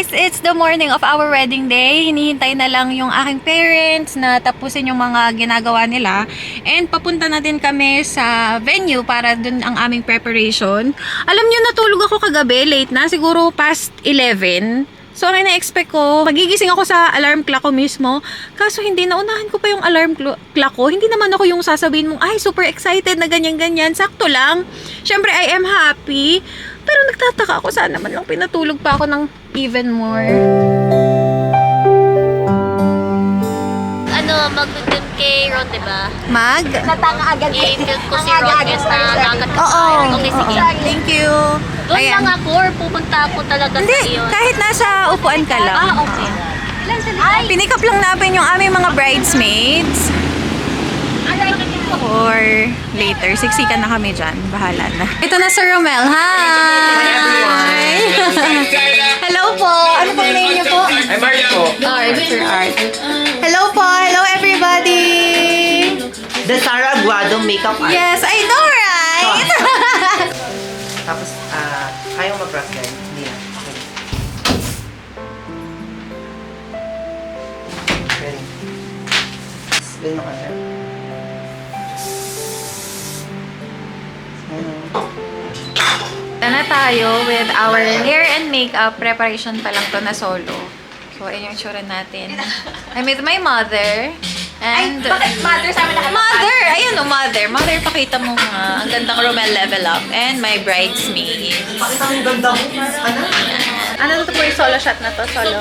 guys! It's the morning of our wedding day. Hinihintay na lang yung aking parents na tapusin yung mga ginagawa nila. And papunta na din kami sa venue para dun ang aming preparation. Alam nyo, natulog ako kagabi, late na, siguro past 11. So, ang ina-expect ko, magigising ako sa alarm clock ko mismo. Kaso, hindi, naunahan ko pa yung alarm clock ko. Hindi naman ako yung sasabihin mong, ay, super excited na ganyan-ganyan. Sakto lang. Siyempre, I am happy. Pero nagtataka ako, sana naman lang pinatulog pa ako ng even more. Mag-dun kay Ron, diba? Mag? Natanga agad. I-build ko si Ron yes na lakad ko. Oo. Okay, sige. Thank you. Doon Ayan. lang ako or pupunta ako talaga sa Hindi, iyo? kahit nasa upuan ka lang. Ah, okay. Ay, pinikap lang namin yung aming mga bridesmaids. Or later, siksikan na kami dyan. Bahala na. Ito na Sir Romel. Hi! Hello po! Ano pong name niyo po? I'm Art po. Art, Sir Art. Hello po! Hello everybody! The Sarah Aguado makeup artist. Yes, I know, right? Tapos, kayong mag-brush yan? Hindi na. Okay. Ready? Spin mo ka na. Na tayo with our hair and makeup preparation pa lang to na solo. So, ayun yung tsura natin. I'm with my mother. And Bakit mother sa amin na mother! Ayun o, mother. Mother, pakita mo nga. Ang gandang Romel level up. And my bridesmaid. Pakita ang ganda mo. Ano? Ano to po yung solo shot na to? Solo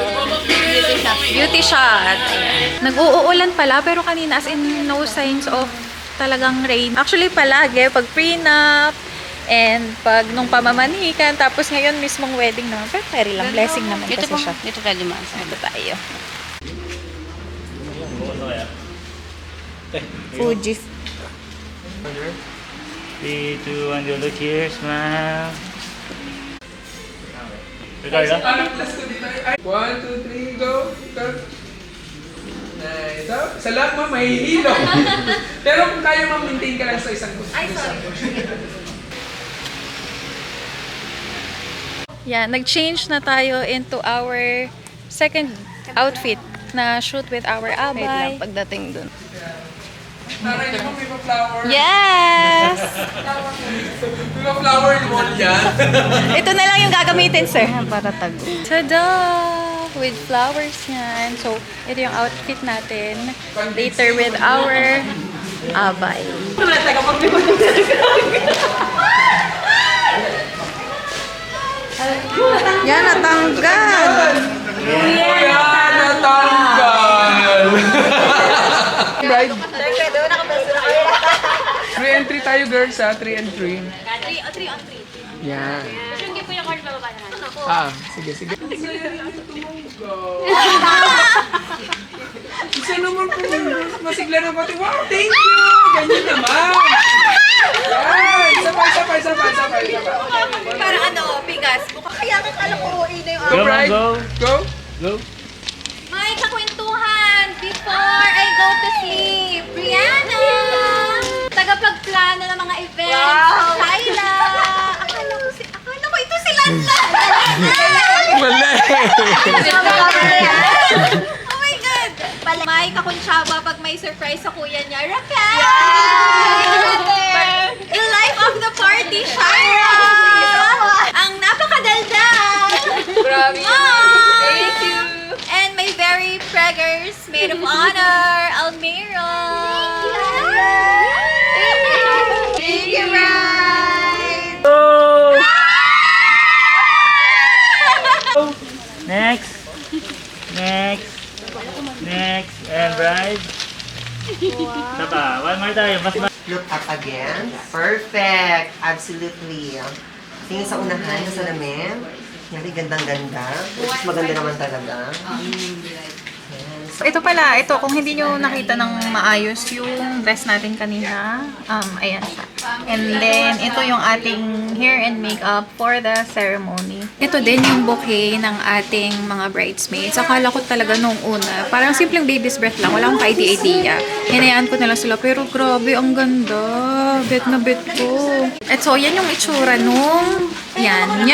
beauty shot. Beauty shot. Ayan. Nag-uulan pala, pero kanina as in no signs of talagang rain. Actually, palagi, pag prenup, and pag nung pamamanikan, tapos ngayon mismong wedding naman. Pero carry lang, blessing naman kasi siya. Dito tayo limas. Ito tayo. Fuji. 3, 2, 1, look here, smile. Ricardo? 1, 2, 3, go. Nice. Sa lahat mo, mahihilo. Pero kung kaya ma-maintain ka lang sa isang gusto. Ay, sorry. Yeah, nag-change na tayo into our second outfit na shoot with our abay. Pagdating dun. Taray mo, may pa-flower. Yes! May pa-flower in wall yan. Ito na lang yung gagamitin, sir. Para tago. Tada! With flowers yan. So, ito yung outfit natin. Later with our abay. Yan, natanggal! Kuya, natanggal! Bride. 3 and 3 tayo, girls, ha? 3 and 3. 3 on 3. Yan. Hindi po yung card bababa na natin. Sige, sige. Isa naman po, masigla ng pati. Wow, thank you! Ganyan naman! Yan! Sabay. Parang ano, bigas. Kaya kakala ko uwi na yung Go, Go, bride! go. Go! Go. May kakwentuhan before I go to sleep. Brianna! Tagapagplano ng mga events. Wow! Kyla! Akala ko ito si Lanta! Mali! Oh my God! May kakuntsaba pag may surprise sa kuya niya. Raquel! The life of the party, Shira! Ang napakadaldal! Grabe! Thank you! And my very preggers, maid of honor, Almira! Thank you, Ryan! Next. Next. And bride. Tapa, one more time. Look up again. Perfect. Absolutely. Tingin sa unahan, sa salamin. Yari, gandang-ganda. Mas maganda naman talaga. Ito pala, ito, kung hindi nyo nakita ng maayos yung dress natin kanina, ayan siya. And then, ito yung ating hair and makeup for the ceremony. Ito din yung bouquet ng ating mga bridesmaids. Akala ko talaga nung una, parang simpleng baby's breath lang. Wala akong ka-idea. Hinayaan ko na lang sila. Pero grabe, ang ganda. Bet na bet ko. At so, yan yung itsura nung... Yan,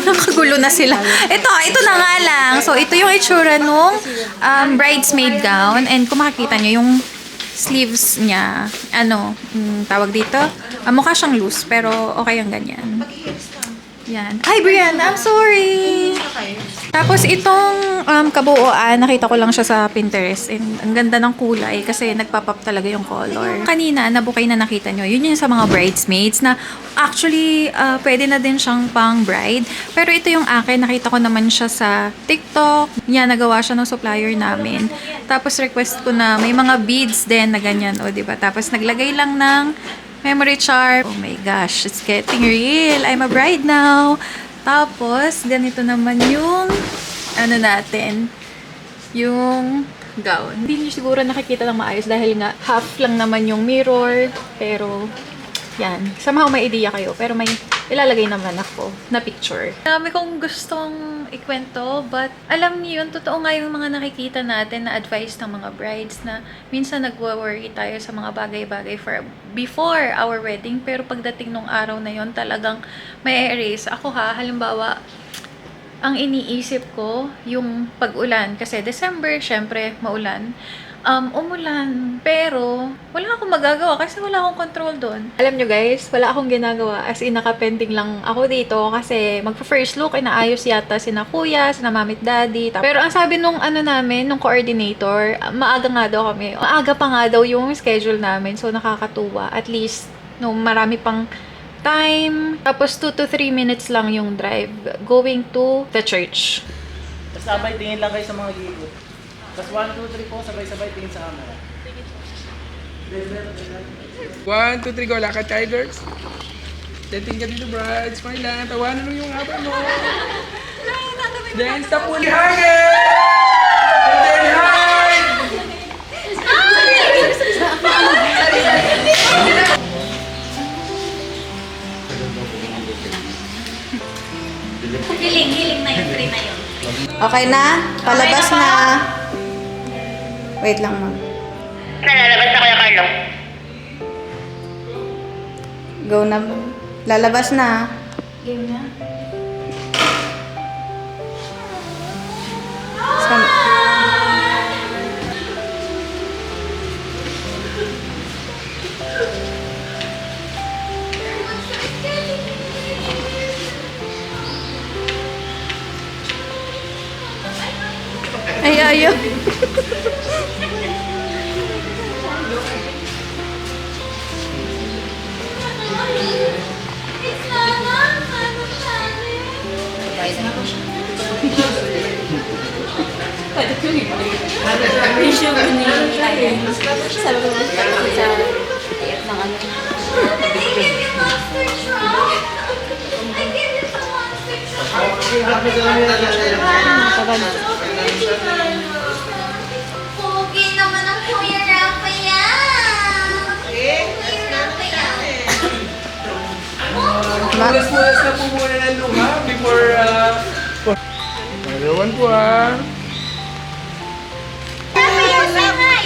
nakagulo na sila. Ito na nga lang. So, ito yung itsura nung bridesmaid gown. And kung makikita nyo, yung sleeves niya, tawag dito? Mukha siyang loose, pero okay ang ganyan. Yan. Ay, Brianna, I'm sorry! Tapos itong kabuuan, nakita ko lang siya sa Pinterest. And ang ganda ng kulay kasi nagpapap talaga yung color. Kanina, nabukay na nakita nyo. Yun yung sa mga bridesmaids na actually, pwede na din siyang pang bride. Pero ito yung akin, nakita ko naman siya sa TikTok. Yan, nagawa siya ng supplier namin. Tapos request ko na may mga beads din na ganyan. O, diba? Tapos naglagay lang ng memory charm. Oh my gosh, it's getting real. I'm a bride now. Tapos, ganito naman yung, natin, yung gown. Hindi niyo siguro nakikita ng maayos dahil nga half lang naman yung mirror. Pero, yan. Somehow may idea kayo. Pero may ilalagay naman ako na picture. Dami kong gustong ikwento, but alam niyo yun, totoo nga yung mga nakikita natin na advice ng mga brides na minsan nagwo-worry tayo sa mga bagay-bagay before our wedding, pero pagdating nung araw na yon talagang may erase. Ako halimbawa, ang iniisip ko yung pag-ulan, kasi December, syempre, maulan. Umulan. Pero, wala akong magagawa kasi wala akong control doon. Alam nyo guys, wala akong ginagawa. As in, nakapending lang ako dito kasi magpa-first look, inaayos yata sina kuya, sina mamit daddy. Pero ang sabi nung namin, nung coordinator, maaga nga daw kami. Maaga pa nga daw yung schedule namin. So, nakakatuwa. At least, marami pang time. Tapos, 2 to 3 minutes lang yung drive going to the church. Tapos sabay tingin lang kayo sa mga gilid. Tapos 1, 2, 3 po, sabay-sabay tingin sa camera. 1, 2, 3, go. Lakad tayo, girls. Dating ka dito, bride. Smile lang. Tawanan mo yung haba mo. Then, stop fully hugger! And then, hug! Hiling na yung tree na yun. Okay na? Palabas na. Wait lang, ma'am. Nalalabas na Kuya Carlo. Go na, ma'am. Lalabas na. Game na. Ay, ayaw. Pogi naman ang Kuya Raphael. Kuya Raphael. Pulas-pulas na po muna ng luha before, Everyone po, Raphael, say hi.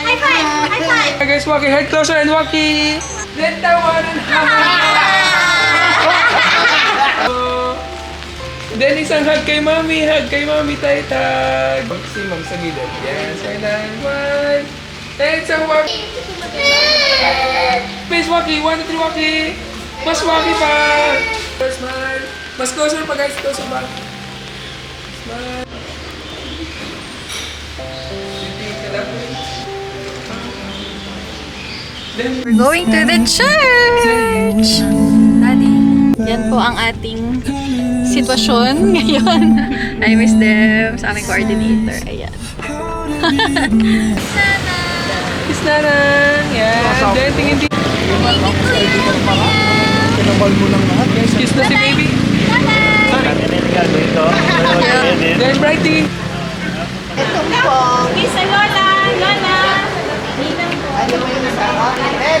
High five. High five. Guys, Waki, head closer and Waki. Then tawanan. Then isang hug kay mami. Hug kay mami, tay-tag. Si ma'am sa gilid. Yes, right now. One. And isang Waki. Please, Waki. 1, 2, 3, Waki. Mas Waki pa. Smile. Mas closer pa, guys. Closer pa. Smile. We're going to the church! Daddy, yan po ang ating sitwasyon ngayon. I miss them sa aming coordinator. Ayan. Kiss na lang. Yan. Then, tingin dito. Kiss na si baby. Then, bright tingin. Kiss na Lola. Lola. Ano mo yung isa? Okay.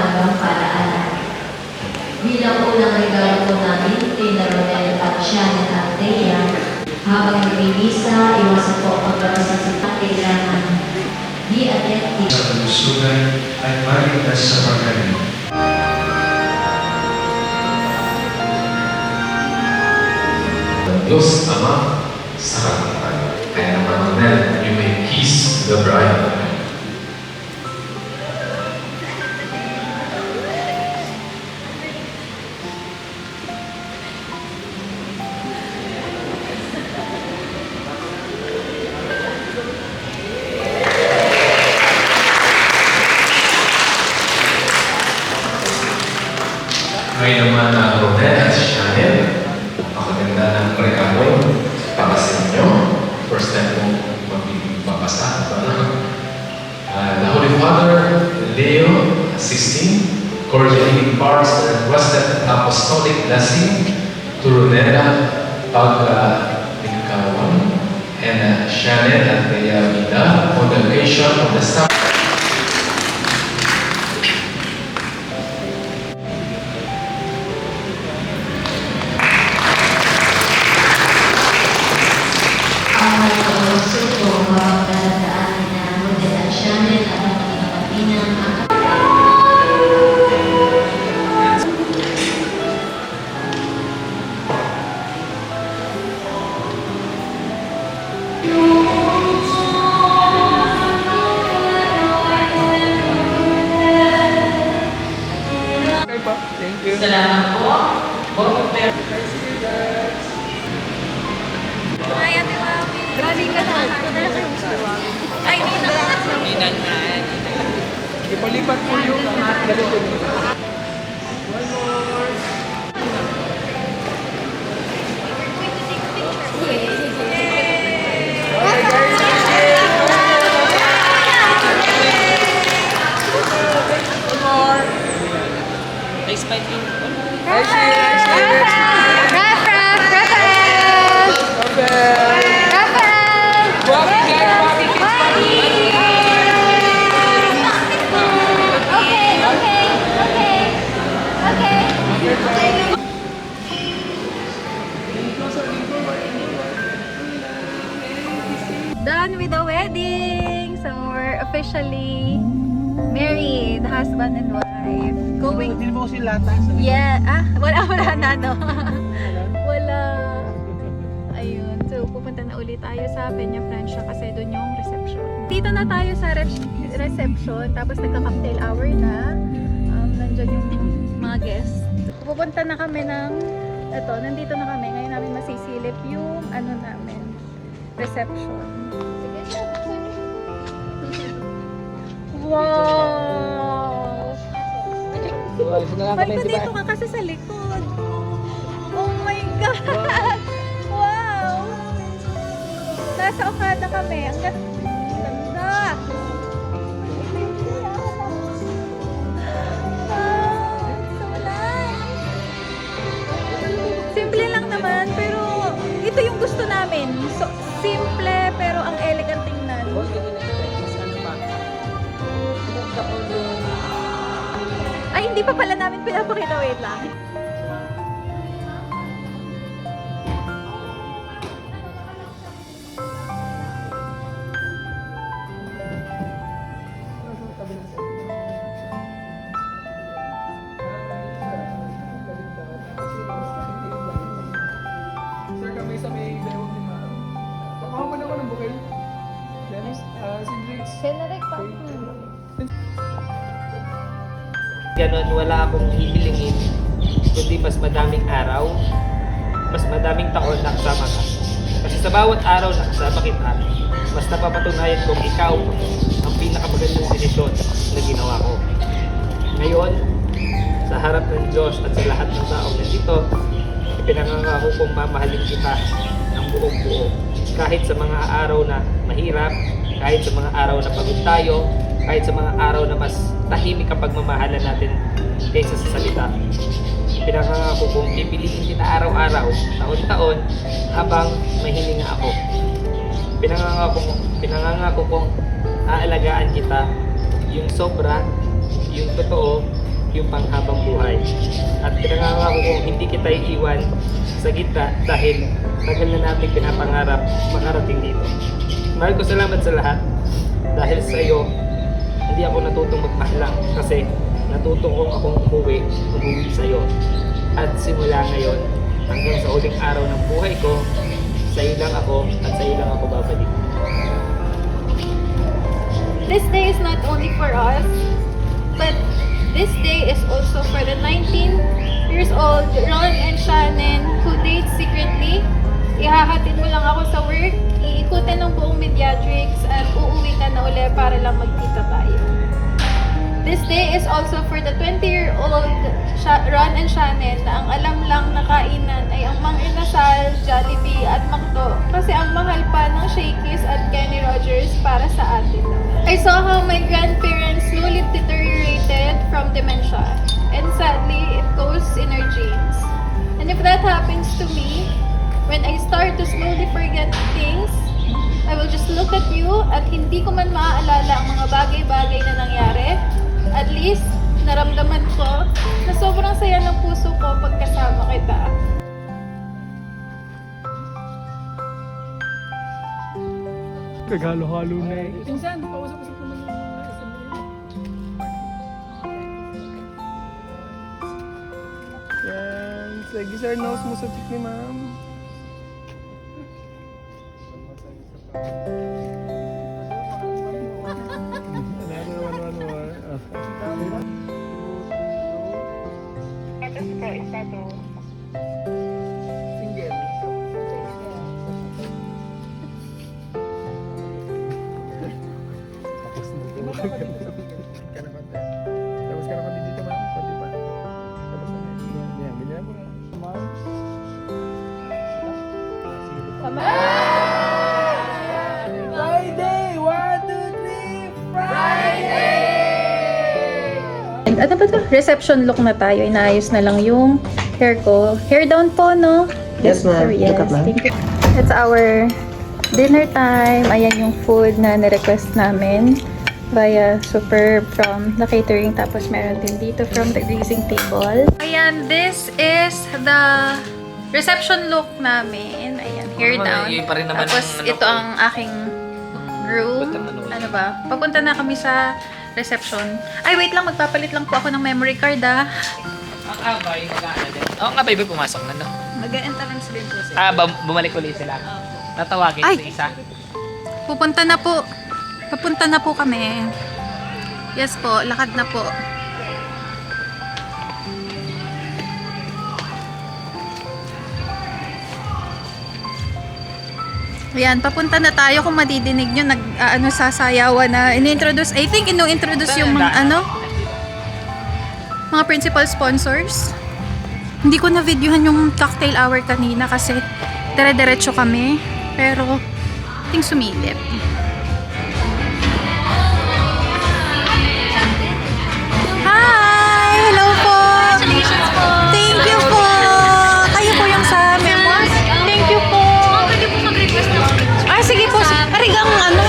mahalagang paalaala. Bilang unang regalo po namin kay Ronel at Shannon at Thea, habang nagbibisa, iwasan po ang pagbabasa sa kailangan. Di at sa kalusugan at maligtas sa pagkain. Diyos Ama sa Katawan. Kaya naman Ronel, you may kiss the bride. Ngayon naman ang Ronel at Shannon, napakaganda ng regalo para sa inyo. First time mo magbibabasa. The Holy Father, Leo XVI, cordially imparts the requested apostolic blessing to Ronela Pagkawan and Shannon at Thea Vida on the occasion of the ang may pag-uusap po habang daladaanin na Ronel at Shannon at ang mga kapinang Okay po. Thank you. Ay, Ate Mami. Grabe ka na. Ay, hindi na. Ipalipat po yung ganito. One more. Okay, guys. One more. Nice fighting. Nice. Walking guys, walking kids, walking. Done with the wedding. So we're officially married, husband and wife. Going. Hindi mo kasi lata sa Yeah. Wala na, no? Wala. Ayun. So, pupunta na ulit tayo sa Peñafrancia kasi doon yung reception. Dito na tayo sa reception. Tapos nagka-cocktail hour na. Nandyan yung mga guests. Pupunta na kami ng... Ito, nandito na kami. Ngayon namin masisilip yung ano namin. Reception. Wow! Halika dito ka kasi sa likod. Oh my God! Wow! Nasa Okada kami. Ang ganda! Wow! So nice! Simple lang naman, pero ito yung gusto namin. So, simple, pero ang elegant tingnan. Ay, hindi pa pala namin pinapakita. Wait lang. Sir, kami sa may bewang ni ma'am. Pakawa mo na ako ng bukay. Dennis, si Dritz. Generic pa. Ganon, wala akong hihilingin, kundi mas madaming araw, mas madaming taon na kasama ka. Kasi sa bawat araw na kasama kita, mas napapatunayan kong ikaw ang pinakamagandang desisyon na ginawa ko. Ngayon, sa harap ng Diyos at sa lahat ng taong nandito, ipinangangako kong mamahalin kita ng buong buo. Kahit sa mga araw na mahirap, kahit sa mga araw na pagod tayo, kahit sa mga araw na mas tahimik ang pagmamahalan natin kaysa sa salita. Pinangangako kong pipiliin kita araw-araw, taon-taon, habang may hininga ako. Pinangangako kong aalagaan kita, yung sobra, yung totoo, yung panghabang buhay. At pinangangako kong hindi kita iiwan sa gitna dahil tagal na natin pinapangarap makarating dito. Mahal ko, salamat sa lahat. Dahil sa iyo, hindi ako natutong magpahlang kasi natutong kong akong umuwi sa iyo. At simula ngayon, hanggang sa uling araw ng buhay ko, sa iyo lang ako at sa iyo lang ako babalik. This day is not only for us, but this day is also for the 19 years old Ron and Shannon who date secretly. Ihahatid mo lang ako sa work, iikutin ng buong Mediatrix at uuwi ka na uli para lang magkita tayo. This day is also for the 20-year-old Ron and Shannon na ang alam lang na kainan ay ang Mang Inasal, Jollibee at McDo kasi ang mahal pa ng Shakey's at Kenny Rogers para sa atin. I saw how my grandparents slowly deteriorated from dementia and sadly it goes in our genes. And if that happens to me, when I start to slowly forget things, I will just look at you at hindi ko man maaalala ang mga bagay-bagay na nangyari. At least, naramdaman ko na sobrang saya ng puso ko pagkasama kita. Kaghalo-halo na eh. Pinsan, pausap-usap naman yung yan. Sige sir, nose mo sa cheek ni ma'am. Tapos ka na kami dito ma'am, pati pa. Tapos na yan, ganyan po ma'am. Friday! 1, 2, 3! Friday! Ano ba ito? Reception look na tayo. Inaayos na lang yung hair ko. Hair down po, no? Yes, ma'am. Yes, Look up, ma'am. thank you. It's our dinner time. Ayan yung food na nirequest namin via Superb from the catering. Tapos meron din dito from the greasing table. Ayan, this is the reception look namin. Ayan, hair down. Yun pa rin naman Tapos ang ano ito ko. ang aking groom. Ano ba? Papunta na kami sa reception. Ay, wait lang. Magpapalit lang po ako ng memory card, ah. Ang abay, mag-aano din. Oo, ang abay ba pumasok na, no? Mag-entrance din po sila. Bumalik ulit sila. Tatawagin Ay! sa isa. Pupunta na po. Papunta na po kami. Yes po, lakad na po. Ayan, papunta na tayo. Kung madidinig nyo, sasayawan na. Ini-introduce, I think, ino-introduce yung mga, mga principal sponsors. Hindi ko na-videohan yung cocktail hour kanina kasi dire-diretso kami. Pero, ting sumilip. Hi! Hello po! Congratulations po! Thank you po! Kayo po yung sa members? Thank you po! Pwede po mag-request ng Ah, sige po. Arigang ano?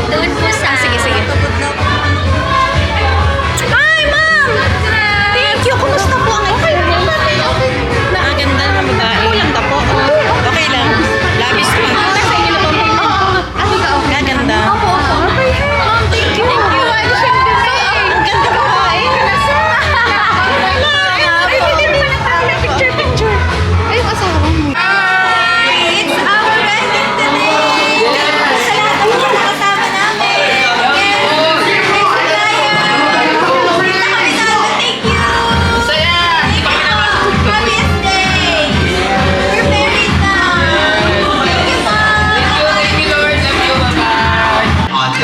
doon po sa... Sige, sige. Hi, ma'am! Thank you. Kumusta po ang okay lang. Nakaganda na mag-ain. Kulang ka po. Okay lang. Labis pa. Gaganda. Opo, opo. Ma'am, thank you. Thank you. Ang ganda ka ba eh? Ay, hindi mo na tayo. Picture. Ay, asawa mo. It's our wedding today! Sa lahat ng mga kasama namin! Thank you! Happiest day! We're married now! Thank you, Mom!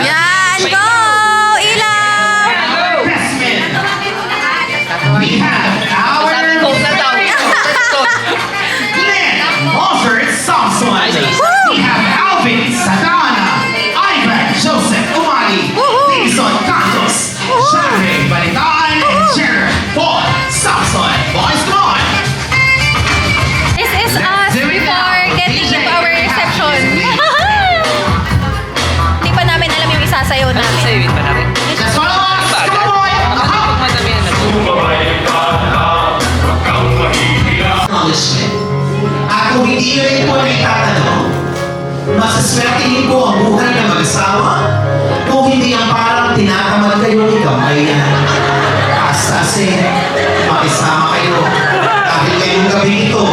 Yan! Go! Ilaw! We have our Offered Samson. We have Alvin Sadana, Ivan Joseph Umali, Jason Cantos, Shari Balitaan, and Jared Paul Samson. Boys, come on! This is us before getting into our reception. Hindi pa namin alam yung isasayaw namin. Sa'yo, pa natin. Let's follow us! Come on! Pag madami na. Swertihin po ang buhay ng mag-asawa. Kung hindi ang parang tinatamad kayo ikaw-ayan. Kasi makisama kayo. Dahil ngayong gabi ito,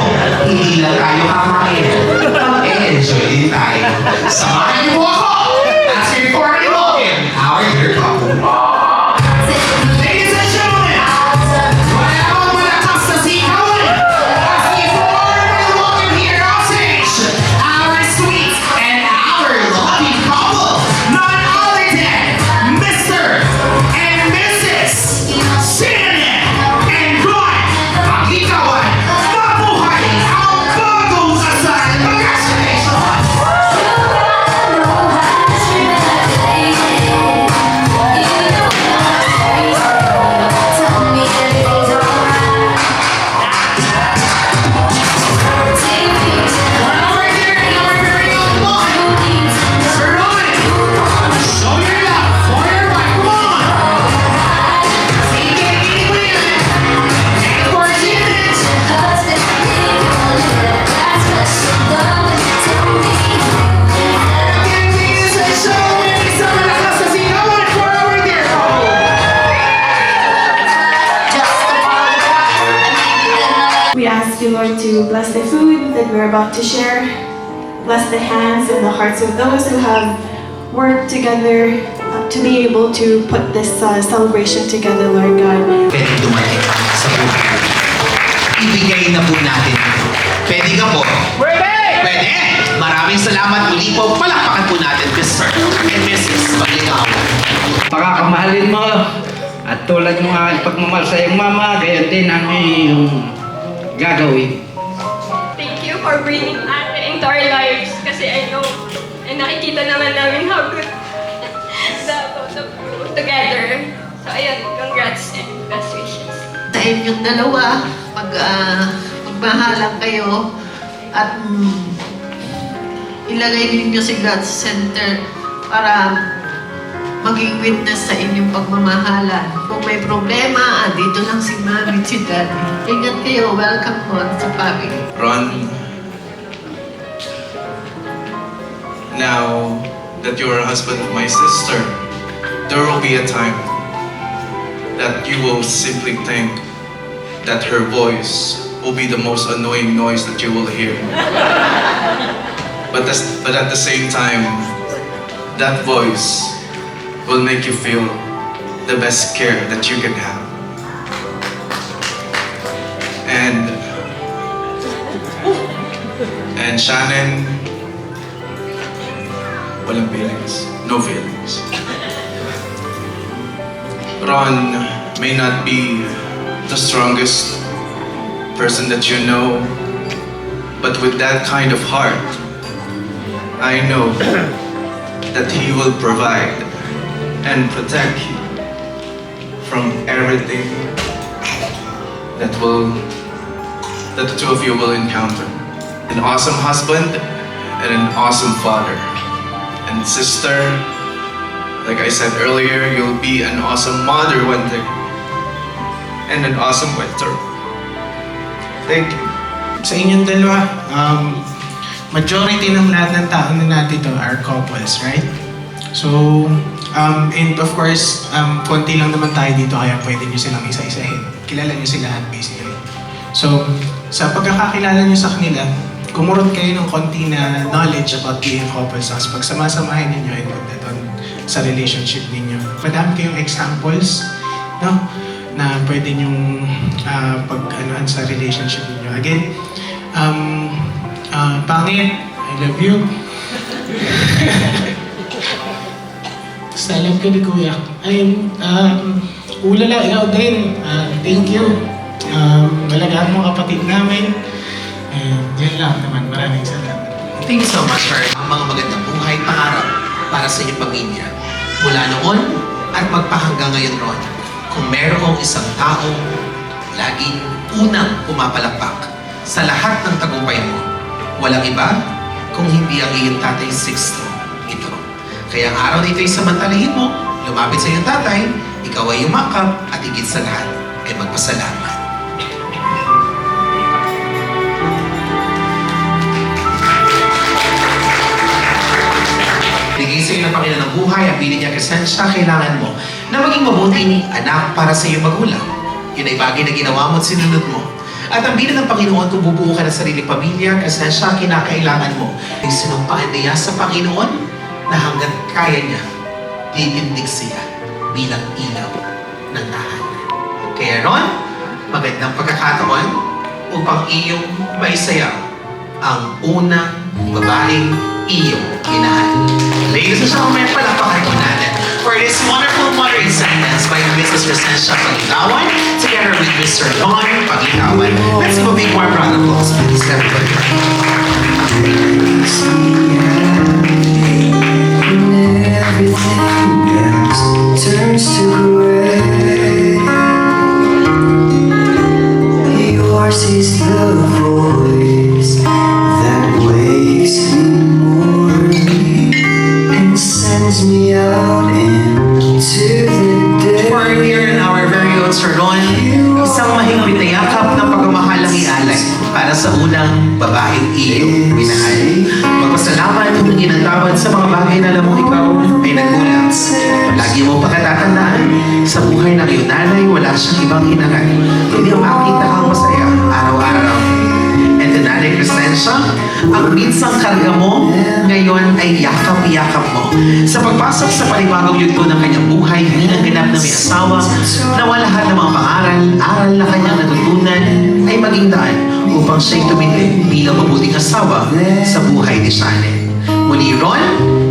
hindi lang tayo kakain. Mag-enjoy din tayo. Samahan niyo po ako! As we party in our dear couple. Ladies and gentlemen, wala akong malakas na sigawan. As we formally welcome here on stage, our sweet and our loving couple, none other than Mr. and Mrs. Shannon and Ron Magigawan. Mabuhay ang bagong kasal! Congratulations! We ask you, Lord, to bless the food that we're about to share. Bless the hands and the hearts of those who have worked together to be able to put this celebration together, Lord God. Pwede dumating sa buhay. Ibigay na po natin ito. Pwede ka po? Pwede! Pwede! Maraming salamat. Muli po, palakpakan po natin, Mr. and Mrs. Magigawan. Pakakamahalin mo. At tulad mo nga pagmamahal sa iyong mama, gayon din ang iyong gagawin. Thank you for bringing Ate into our lives kasi I know and nakikita naman namin how good the both of you together. So ayun, congrats and best wishes. Sa inyong dalawa, magmahalan kayo at ilagay ninyo si God sa center para maging witness sa inyong pagmamahalan. Kung may problema, dito lang si Mami at si Daddy. Ingat kayo, welcome po sa family. Ron, now that you're a husband of my sister, there will be a time that you will simply think that her voice will be the most annoying noise that you will hear. But at the same time, that voice will make you feel the best care that you can have. And Shannon, walang feelings, no feelings. Ron may not be the strongest person that you know, but with that kind of heart, I know that he will provide and protect you from everything that the two of you will encounter. An awesome husband and an awesome father. And sister, like I said earlier, you'll be an awesome mother one day. And an awesome winter. Thank you. Sa inyong dalawa, majority ng lahat ng tao na nandito are couples, right? So, and of course, konti lang naman tayo dito kaya pwede nyo silang isa-isahin. Kilala nyo sila lahat basically. So, sa pagkakakilala nyo sa kanila, kumurot kayo ng konti na knowledge about being couples. Tapos pag samasamahin ninyo and doon sa relationship ninyo. Madami kayong examples, no? Na pwede nyong pag-anuhan sa relationship ninyo. Again, pangit, I love you. Basta alam ko ni Kuya. Ayun, ulala, ikaw din. Thank you. Malagaan mo kapatid namin. Yan lang naman. Maraming salamat. Thank you so much for ang mga magandang buhay pangarap para sa inyong pamilya. Mula noon at magpahanggang ngayon ron, kung merong isang taong laging unang pumapalakpak sa lahat ng tagumpay mo, walang iba kung hindi ang iyong tatay Sixto ito. Kaya ang araw na ito'y samantalahin mo, lumapit sa iyong tatay, ikaw ay yumakap at higit sa lahat ay magpasalamat. ng buhay, ang bilin niya Crescencia, kailangan mo na maging mabuting anak para sa iyong magulang. Yun ay bagay na ginawa mo at sinunod mo. At ang bilin ng Panginoon kung bubuo ka ng sariling pamilya, Crescencia, kinakailangan mo ay sinumpaan niya sa Panginoon na hanggat kaya niya, titindig siya bilang ilaw ng tahanan. Kaya ron, magandang pagkakataon upang iyong maisayaw ang unang babaeng iyong minahal. Ladies and gentlemen, palakpakan po natin for this wonderful mother in silence by Mrs. Crescencia Paglitawan together with Mr. Don Paglitawan. Let's give a big warm round of applause, please, everybody. Everything else turns to gray. Yours is the voice that wakes me morning and sends me out into the day. For here in our very own Sir Ron, isang mahigpit na yakap ng pagmamahalang ialay para sa unang babaeng iyong minahal. Magpasalamat, humingi ng tawad sa mga bagay na alam mo ikaw ay nagkulang. Lagi mo pagkatatandaan, sa buhay ng iyong nanay, wala siyang ibang hinangad, kundi ang makita kang masaya araw-araw. And the Nanay Crescencia, ang minsang karga mo, ngayon ay yakap-yakap mo. Sa pagpasok sa panibagong yugto ng kanyang buhay, bilang ganap na may asawa, nawa lahat ng mga aral na kanyang natutunan ay maging daan upang siya'y tumindig bilang mabuting asawa sa buhay ni Shannon. Muli ron,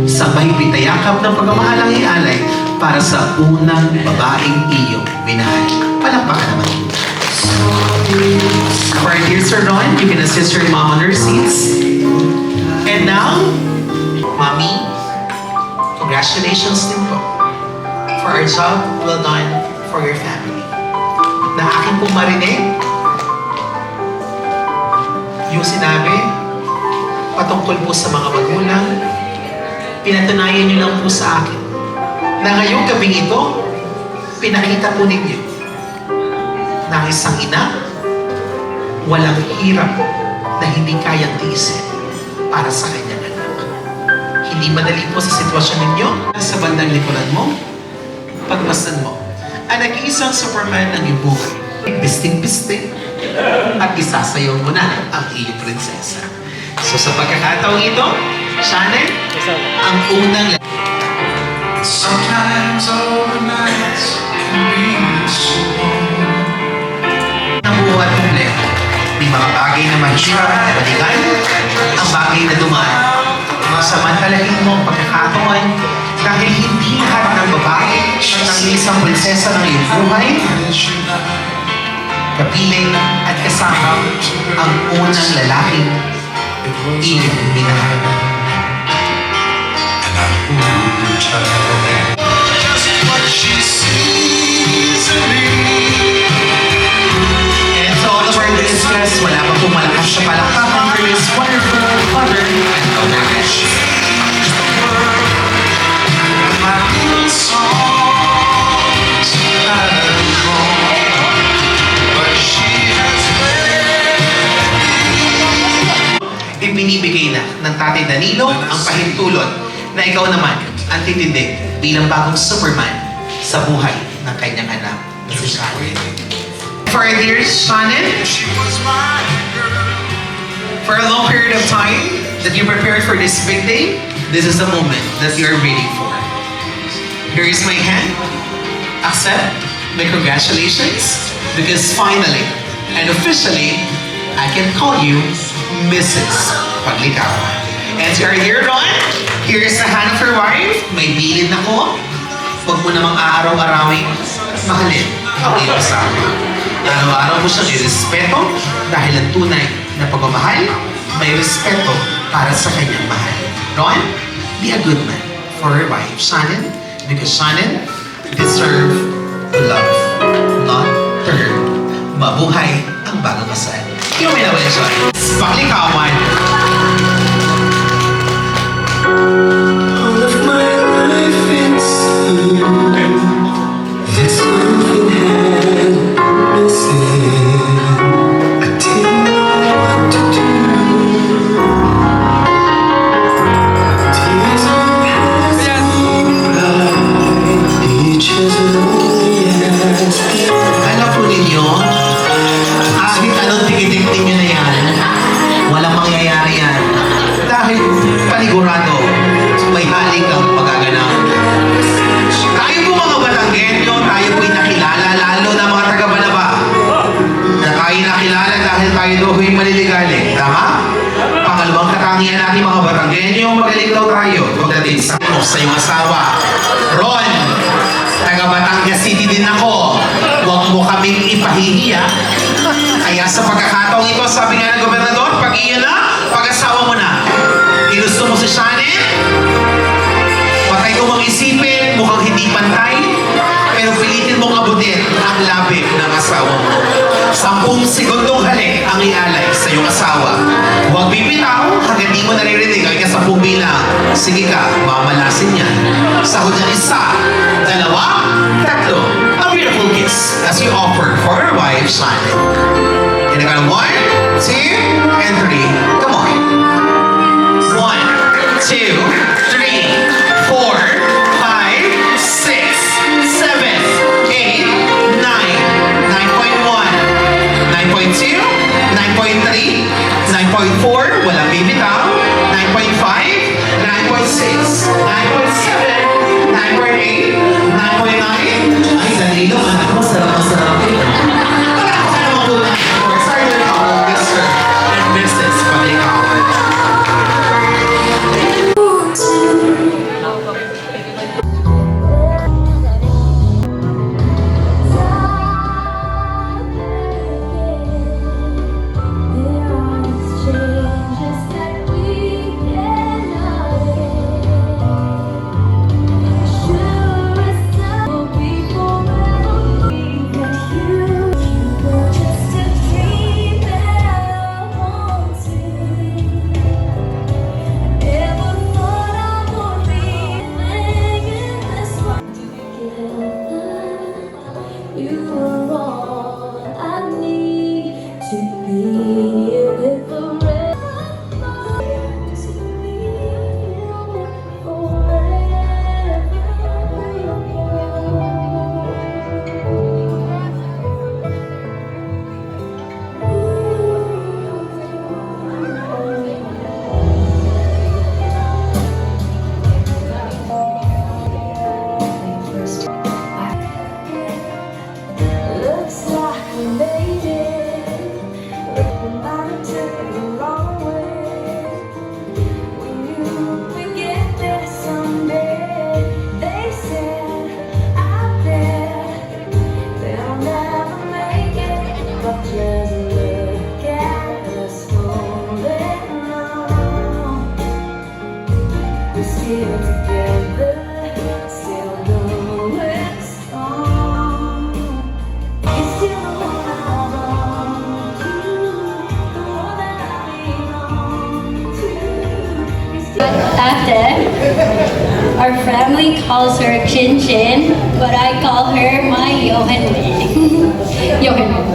sa mahigpit na yakap ng pagmamahalang ialay para sa unang babaeng iyong minahal. Palakpakan naman. For our dear Sir Ron, you can assist your mom on her seats. And now, Mommy, congratulations din po for our job well done for your family. Na akin pong marinig yung sinabi patungkol po sa mga magulang, pinatunayan niyo lang po sa akin na ngayong gabing ito, pinakita po ninyo na isang ina, walang hirap na hindi kayang tiisin para sa kanyang anak. Hindi madali po sa sitwasyon ninyo, sa bandang likuran mo, pagmasdan mo, ang nag-iisang Superman ng iyong buhay. Bisting-bisting at isasayaw mo na ang iyong prinsesa. So sa pagkakataong ito, Shannon, ang unang Sometimes all the nights can be so long. ng buhat kompleto. May mga bagay na mahirap at balikan, ang bagay na dumaan. Samantalahin mo ang pagkakataon dahil hindi lahat ng babae ang nangisang prinsesa ng iyong buhay, kapiling at kasama ang unang lalaking iyong minahal. And to all of our listeners, wala pa pong malakas sa palakpakan for this wonderful mother and co-marriage. Ibinibigay na ng Tatay Danilo ang pahintulot na ikaw naman ang titindig bilang bagong Superman sa buhay ng kanyang anak na si Shannon. For our dear Shannon, for a long period of time that you prepared for this big day, this is the moment that you are waiting for. Here is my hand. Accept my congratulations because finally and officially, I can call you Mrs. Paglitawan. And to our dear Ron, here is the hand of her wife. May bilin ako. Huwag mo namang aaraw-arawing mahalin ang iyong asawa. Araw-araw mo siyang irespeto dahil ang tunay na pagmamahal, may respeto para sa kanyang mahal. Ron, be a good man for her wife, Shannon, because Shannon deserve love, not to hurt. Mabuhay ang bagong kasal. Yung may naman siya. Paglikawan. All of my life it's you. There's nothing had missing. I didn't know what to do. Tears are passing. tikitin nyo na yan. Walang mangyayari yan. Dahil panigurado, may halik ang pagaganap. Tayo po mga Batanggenyo, tayo po'y nakilala, lalo na mga taga-Banaba. Na tayo nakilala dahil tayo do'y maliligalig. Tama? Pangalawang katangian natin mga Batanggenyo, magaling daw tayo. Pagdating sa iyong asawa. Ron, taga Batangas City din ako. Huwag mo kaming ipahihiya. Kaya sa pagkakataong ito, sabi nga ng gobernador, pag iyon na, pag-asawa mo na. Ginusto mo si Shannon? Patay ko mong isipin, mukhang hindi pantay, pero pilitin mong abutin ang labig ng asawa mo. 10 segundong halik ang ialay sa iyong asawa. Huwag bibitaw hanggang di mo naririnig ang ika 10 bilang. Sige ka, mamalasin yan. Sahod na 1, 2, 3. A beautiful kiss as you offer for your wife, Shannon. In a count of 1, 2, and 3. Come on. 1, 2, 3, 4, 5, 6, 7, 8, 9, 9.1, 9.2, 9.3, 9.4, walang bibitaw, 9.5, 9.6, 9.7, 9.8, 9.9. Ay, Danilo, anak mo, sarap-masarap yun. Ate, our family calls her Chin Chin, but I call her my Yohanwe. Yohanwe.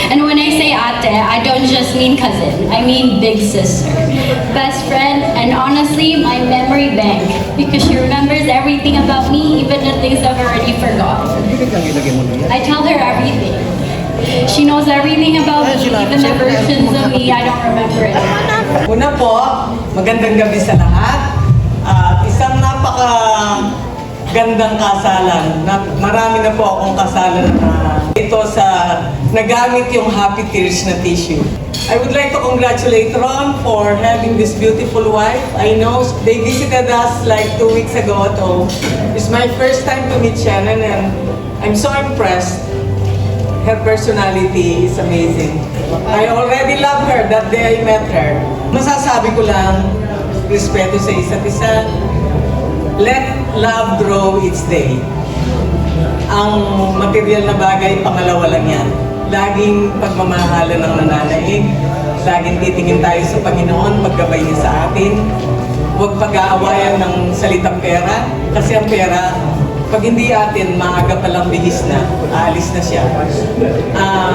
And when I say ate, I don't just mean cousin, I mean big sister, best friend, and honestly, my memory bank, because she remembers everything about me, even the things I've already forgotten. I tell her everything. She knows everything about me, even the versions of me I don't remember it. Una po, magandang gabi sa lahat. At isang napaka-gandang kasalan. Marami na po akong kasalan na ito sa nagamit yung Happy Tears na tissue. I would like to congratulate Ron for having this beautiful wife. I know they visited us like 2 weeks ago at home. It's my first time to meet Shannon and I'm so impressed. Her personality is amazing. I already love her that day I met her. Masasabi ko lang, respeto sa isa't isa. Let love grow its day. Ang material na bagay, pangalawa lang yan. Laging pagmamahalan ng nananaig. Laging titingin tayo sa Panginoon, paggabay niya sa atin. Huwag pag-aawayan ng salitang pera. Kasi ang pera, pag hindi atin, maaga palang bihis na, aalis na siya.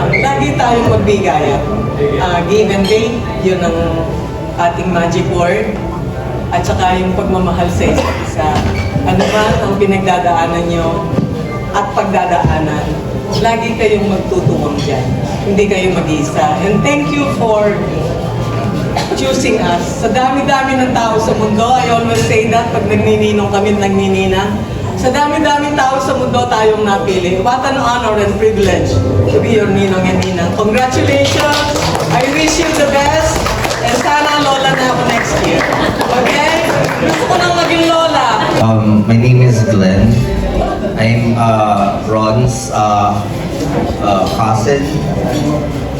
Lagi tayong magbigay. Give and take, yun ang ating magic word. At saka yung pagmamahal sa isa't isa. Ano ba ang pinagdadaanan nyo at pagdadaanan, lagi kayong magtutuwang dyan. Hindi kayo mag-isa. And thank you for choosing us. Sa dami-dami ng tao sa mundo, I always say that pag nagnininong kami, nagnininang. Sa dami-dami tao sa mundo tayong napili. What an honor and privilege to be your ninong and ninang. Congratulations! I wish you the best. And sana lola na ako next year. Okay? Gusto ko nang maging lola. My name is Glenn. I'm Ron's cousin.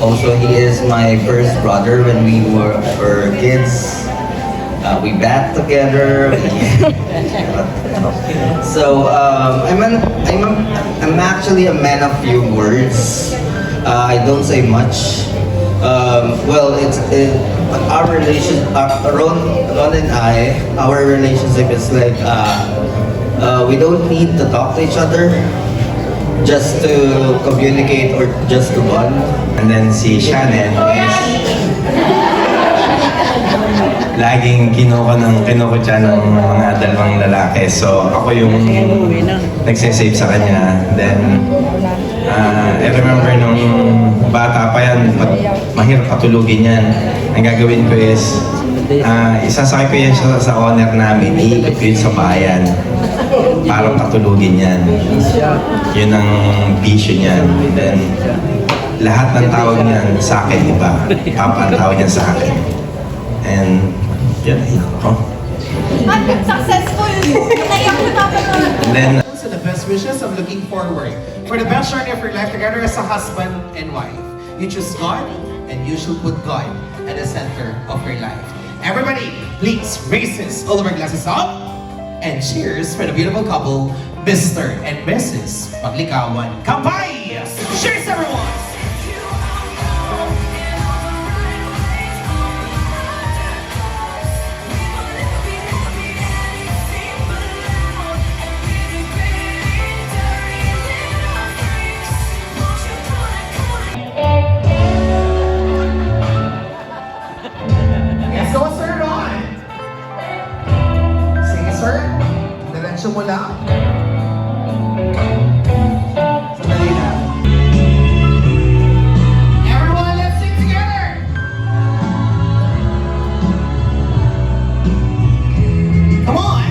Also, he is my first brother when we were kids. We bat together. So I'm actually a man of few words. I don't say much. Well, our relation, Ron and I, our relationship is like we don't need to talk to each other, just to communicate or just to bond. And then si Shannon is laging kinukutya ng mga dalawang lalaki. So ako yung nagsisave sa kanya. Then I remember nung bata pa yan, mahirap patulugin yan. Ang gagawin ko is isasakay ko yan sa owner namin, iikot ko yun sa bayan para patulugin yan. Yun ang vision niyan. Then lahat ng tawag niyan sa akin iba. Papa ang tawag niyan sa akin. And yun, Successful! And then So the best wishes, I'm looking forward for the best journey of your life together as a husband and wife. You choose God, and you should put God at the center of your life. Everybody, please raise all of our glasses up and cheers for the beautiful couple, Mr. and Mrs. Paglikawan Kampay! Cheers, everyone! Yes, go, Sir Ron! Sige, Sir. Diretso mo lang. Sandali lang. Everyone, let's sing together! Come on!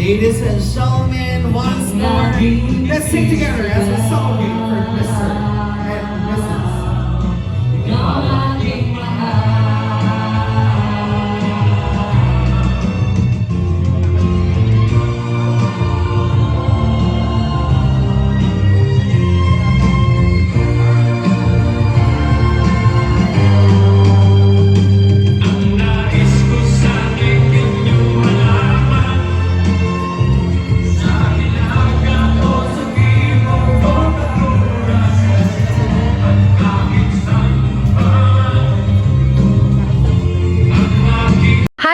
Ladies and gentlemen, once more, let's sing together as we celebrate for Mr. and Mrs.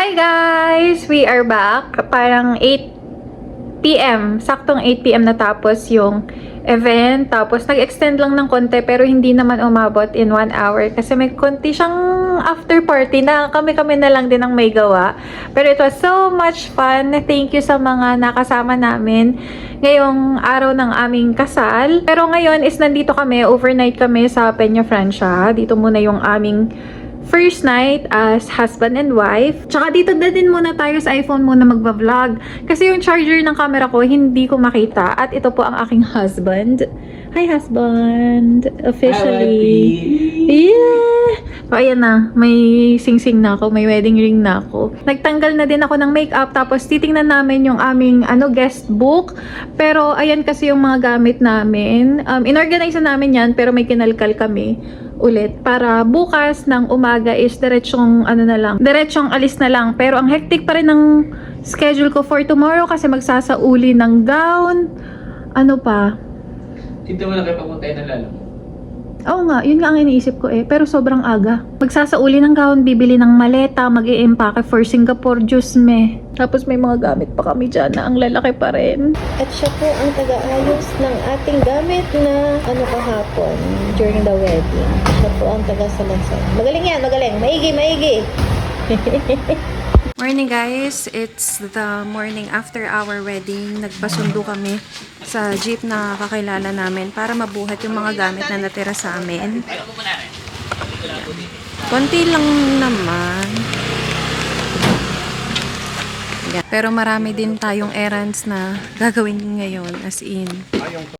Hi guys! We are back. Parang 8 p.m. Saktong 8 p.m. natapos yung event. Tapos nag-extend lang ng konti pero hindi naman umabot in 1 hour kasi may konti siyang after party na kami-kami na lang din ang may gawa. Pero it was so much fun. Thank you sa mga nakasama namin ngayong araw ng aming kasal. Pero ngayon is nandito kami, overnight kami sa Peña Francia. Dito muna yung aming first night as husband and wife. Tsaka dito na din muna tayo sa iPhone muna magba-vlog. Kasi yung charger ng camera ko, hindi ko makita. At ito po ang aking husband. Hi, husband! Officially. Yeah! So, ayan na. May sing-sing na ako. May wedding ring na ako. Nagtanggal na din ako ng makeup. Tapos, titingnan namin yung aming guest book. Pero, ayan kasi yung mga gamit namin. Inorganize na namin yan. Pero may kinalkal kami ulit para bukas ng umaga is diretsong diretsong alis na lang. Pero ang hectic pa rin ng schedule ko for tomorrow kasi magsasauli ng gown. Ano pa? Dito mo na kayo papuntahin ng lalo. Oo nga, yun nga ang iniisip ko pero sobrang aga. Magsasauli ng gown, bibili ng maleta, mag-i-empake for Singapore, Diyos me. Tapos may mga gamit pa kami dyan na ang lalaki pa rin. At siya po ang taga-ayos ng ating gamit na kahapon during the wedding. Siya po ang taga-salasal. Magaling yan, magaling. Maigi, maigi. Morning guys, it's the morning after our wedding. Nagpasundo kami sa jeep na kakilala namin para mabuhat yung mga gamit na natira sa amin. Konti lang naman. Pero marami din tayong errands na gagawin ngayon, as in.